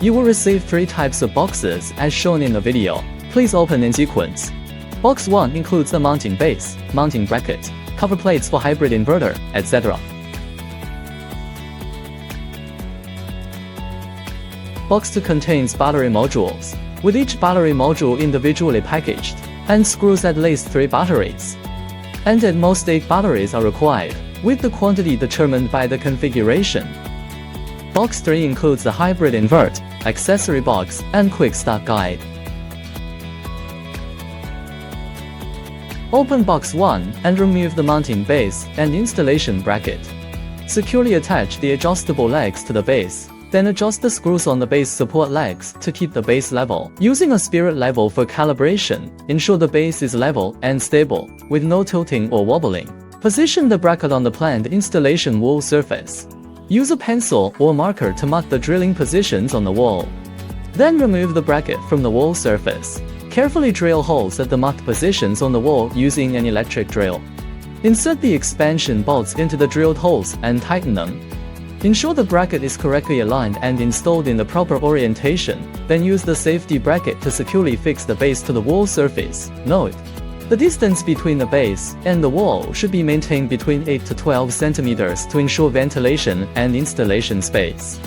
You will receive 3 types of boxes as shown in the video. Please open in sequence. Box 1 includes the mounting base, mounting bracket, cover plates for hybrid inverter, etc. Box 2 contains battery modules, with each battery module individually packaged, and screws at least 3 batteries. And at most 8 batteries are required, with the quantity determined by the configuration. Box 3 includes the hybrid invert, accessory box, and quick start guide. Open box 1 and remove the mounting base and installation bracket. Securely attach the adjustable legs to the base, then adjust the screws on the base support legs to keep the base level. Using a spirit level for calibration, ensure the base is level and stable, with no tilting or wobbling. Position the bracket on the planned installation wall surface. Use a pencil or marker to mark the drilling positions on the wall. Then remove the bracket from the wall surface. Carefully drill holes at the marked positions on the wall using an electric drill. Insert the expansion bolts into the drilled holes and tighten them. Ensure the bracket is correctly aligned and installed in the proper orientation, then use the safety bracket to securely fix the base to the wall surface. Note: the distance between the base and the wall should be maintained between 8 to 12 centimeters to ensure ventilation and installation space.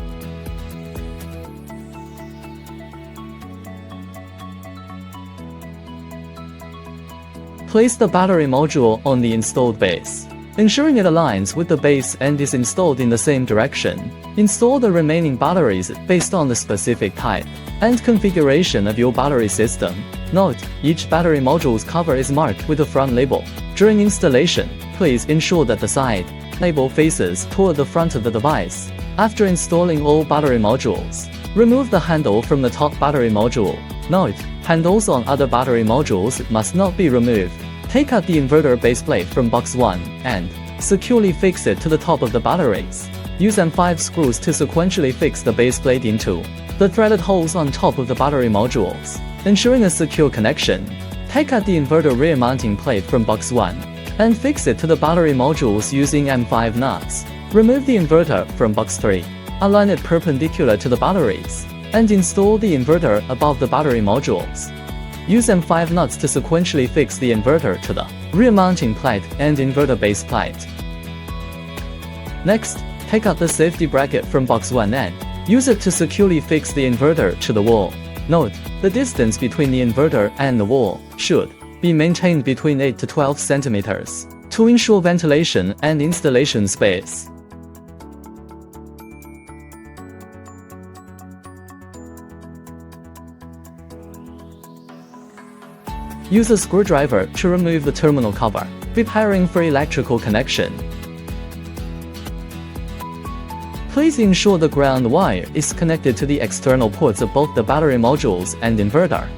Place the battery module on the installed base, ensuring it aligns with the base and is installed in the same direction. Install the remaining batteries based on the specific type and configuration of your battery system. Note: each battery module's cover is marked with a front label. During installation, please ensure that the side label faces toward the front of the device. After installing all battery modules, remove the handle from the top battery module. Note: handles on other battery modules must not be removed. Take out the inverter base plate from box 1 and securely fix it to the top of the batteries. Use M5 screws to sequentially fix the base plate into the threaded holes on top of the battery modules, ensuring a secure connection. Take out the inverter rear mounting plate from box 1 and fix it to the battery modules using M5 nuts. Remove the inverter from box 3. Align it perpendicular to the batteries and install the inverter above the battery modules. Use M5 nuts to sequentially fix the inverter to the rear mounting plate and inverter base plate. Next, take out the safety bracket from box 1 and use it to securely fix the inverter to the wall. Note: the distance between the inverter and the wall should be maintained between 8 to 12 centimeters to ensure ventilation and installation space. Use a screwdriver to remove the terminal cover, preparing for electrical connection. Please ensure the ground wire is connected to the external ports of both the battery modules and inverter.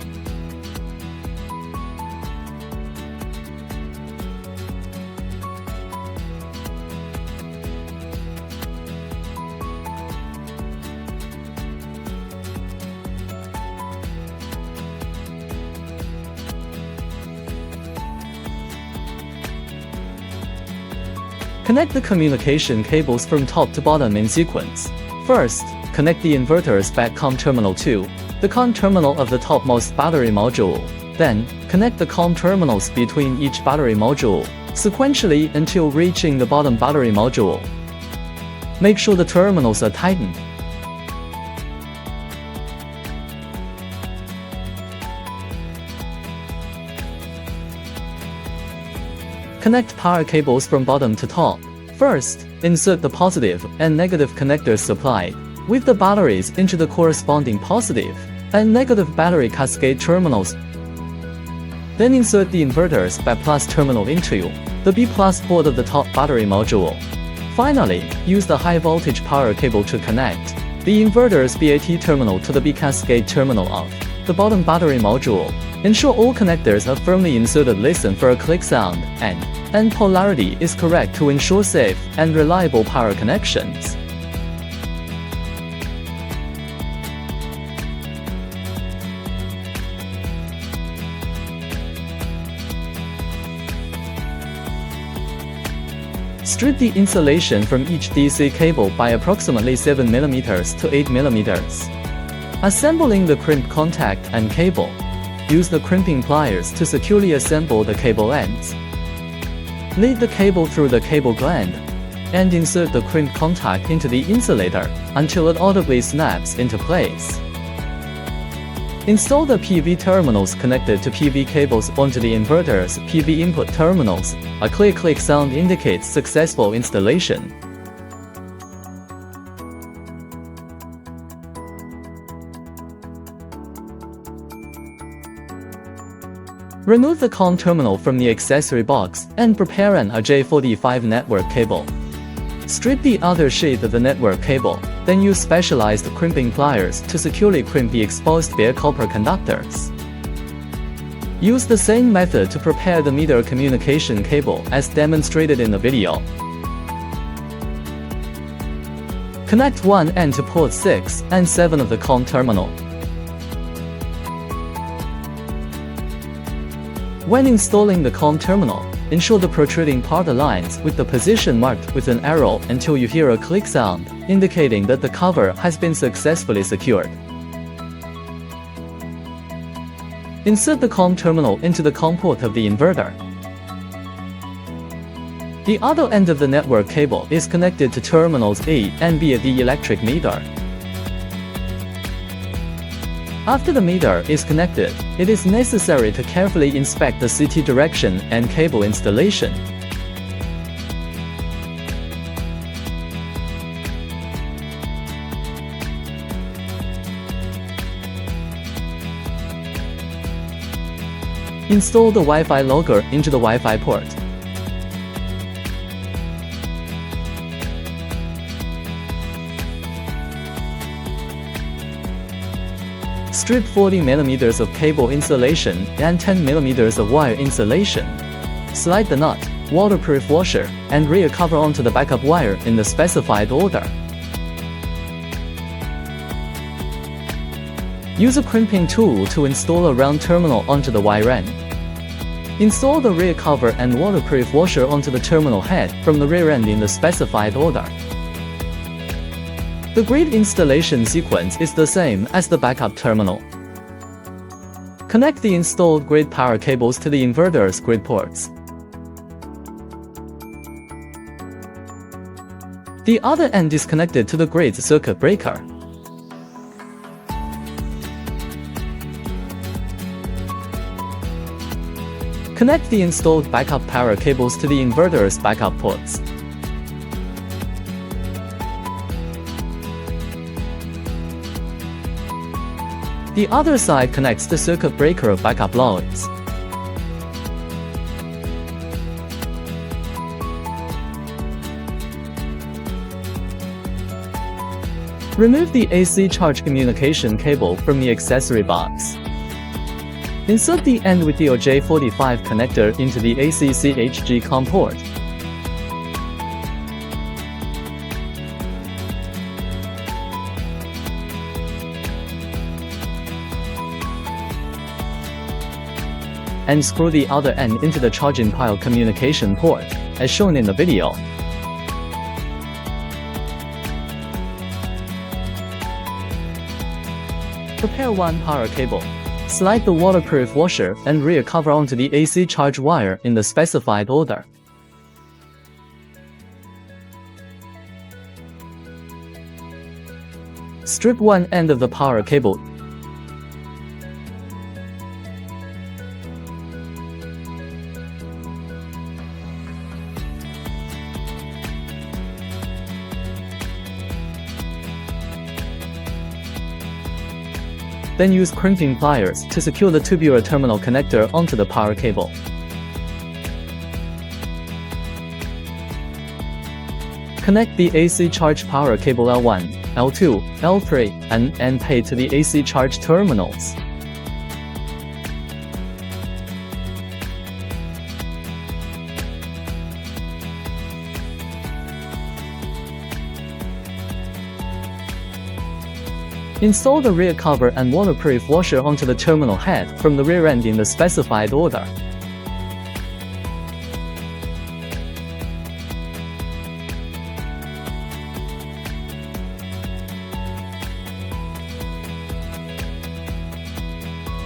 Connect the communication cables from top to bottom in sequence. First, connect the inverter's back COM terminal to the COM terminal of the topmost battery module. Then, connect the COM terminals between each battery module, sequentially until reaching the bottom battery module. Make sure the terminals are tightened. Connect power cables from bottom to top. First, insert the positive and negative connectors supplied with the batteries into the corresponding positive and negative battery cascade terminals. Then insert the inverter's BA+ terminal into the B+ port of the top battery module. Finally, use the high voltage power cable to connect the inverter's BAT terminal to the B cascade terminal of the bottom battery module. Ensure all connectors are firmly inserted. Listen for a click sound and polarity is correct to ensure safe and reliable power connections. Strip the insulation from each DC cable by approximately 7 mm to 8 mm. Assembling the crimp contact and cable. Use the crimping pliers to securely assemble the cable ends. Lead the cable through the cable gland and insert the crimp contact into the insulator until it audibly snaps into place. Install the PV terminals connected to PV cables onto the inverter's PV input terminals. A clear click sound indicates successful installation. Remove the COM terminal from the accessory box and prepare an J45 network cable. Strip the other sheath of the network cable, then use specialized crimping pliers to securely crimp the exposed bare copper conductors. Use the same method to prepare the meter communication cable as demonstrated in the video. Connect one end to port 6 and 7 of the COM terminal. When installing the COM terminal, ensure the protruding part aligns with the position marked with an arrow until you hear a click sound, indicating that the cover has been successfully secured. Insert the COM terminal into the COM port of the inverter. The other end of the network cable is connected to terminals A and B of the electric meter. After the meter is connected, it is necessary to carefully inspect the CT direction and cable installation. Install the Wi-Fi logger into the Wi-Fi port. Strip 40 mm of cable insulation and 10 mm of wire insulation. Slide the nut, waterproof washer, and rear cover onto the backup wire in the specified order. Use a crimping tool to install a round terminal onto the wire end. Install the rear cover and waterproof washer onto the terminal head from the rear end in the specified order. The grid installation sequence is the same as the backup terminal. Connect the installed grid power cables to the inverter's grid ports. The other end is connected to the grid's circuit breaker. Connect the installed backup power cables to the inverter's backup ports. The other side connects the circuit breaker backup loads. Remove the AC charge communication cable from the accessory box. Insert the end with the J45 connector into the AC CHG COM port. And screw the other end into the charging pile communication port, as shown in the video. Prepare one power cable. Slide the waterproof washer and rear cover onto the AC charge wire in the specified order. Strip one end of the power cable. Then use crimping pliers to secure the tubular terminal connector onto the power cable. Connect the AC charge power cable L1, L2, L3, and N-pay to the AC charge terminals. Install the rear cover and waterproof washer onto the terminal head from the rear end in the specified order.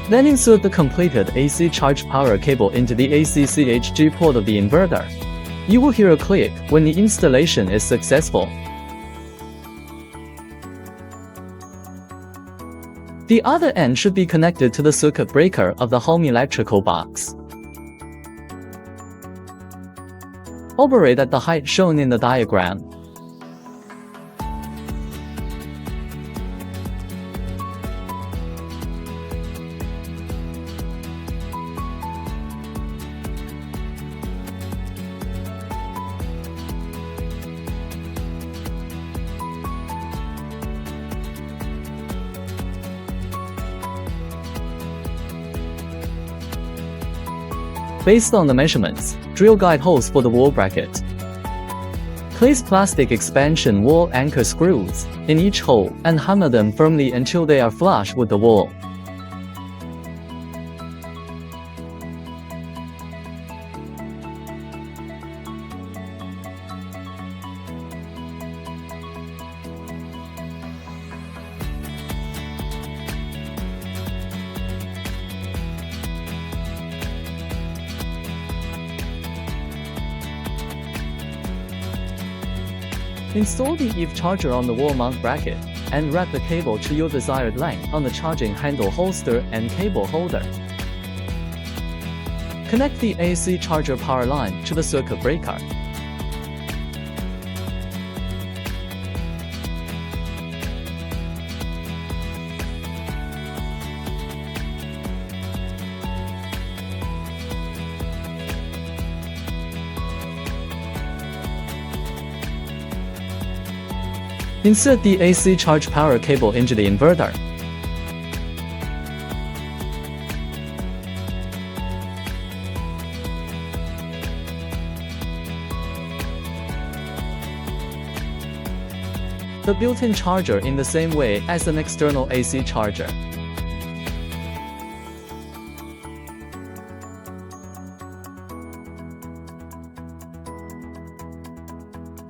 Then insert the completed AC charge power cable into the AC-CHG port of the inverter. You will hear a click when the installation is successful. The other end should be connected to the circuit breaker of the home electrical box. Operate at the height shown in the diagram. Based on the measurements, drill guide holes for the wall bracket. Place plastic expansion wall anchor screws in each hole and hammer them firmly until they are flush with the wall. Install the EV charger on the wall mount bracket, and wrap the cable to your desired length on the charging handle holster and cable holder. Connect the AC charger power line to the circuit breaker. Insert the AC charge power cable into the inverter. The built-in charger in the same way as an external AC charger.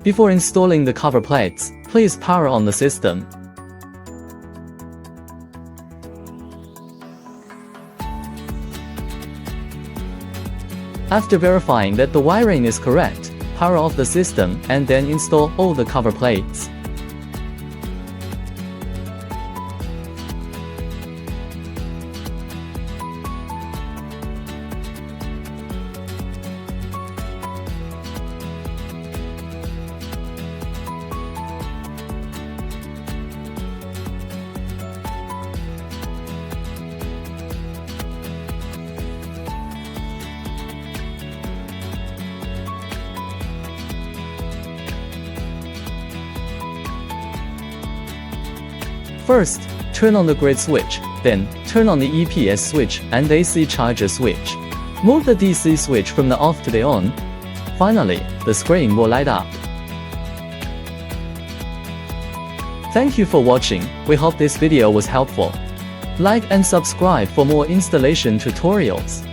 Before installing the cover plates, please power on the system. After verifying that the wiring is correct, power off the system and then install all the cover plates. First, turn on the grid switch, then turn on the EPS switch and AC charger switch. Move the DC switch from the off to the on. Finally, the screen will light up. Thank you for watching. We hope this video was helpful. Like and subscribe for more installation tutorials.